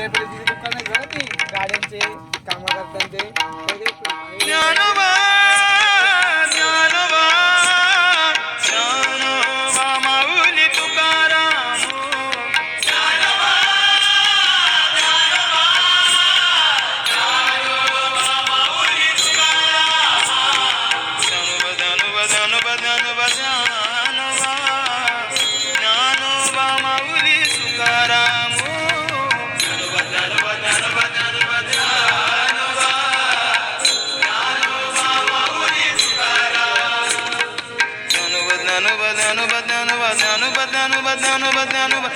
परिस्थिती दुकान आहे ना ती गाड्यांचे काम करतात ते ज्ञानोबा ज्ञानोबा ज्ञानोबा माऊली तुकाराम ज्ञानोबा ज्ञानोबा ज्ञानोबा माऊली तुकाराम ज्ञानोबा ज्ञानोबा ज्ञानोबा ज्ञानोबा ज्ञानोबा माऊली तुकाराम ज्ञानोबा ज्ञानोबा ज्ञानोबा ज्ञानोबा ज्ञानोबा ज्ञानोबा ज्ञानोबा ज्ञानोबा ज्ञानोबा ज्ञानोबा ज्ञानोबा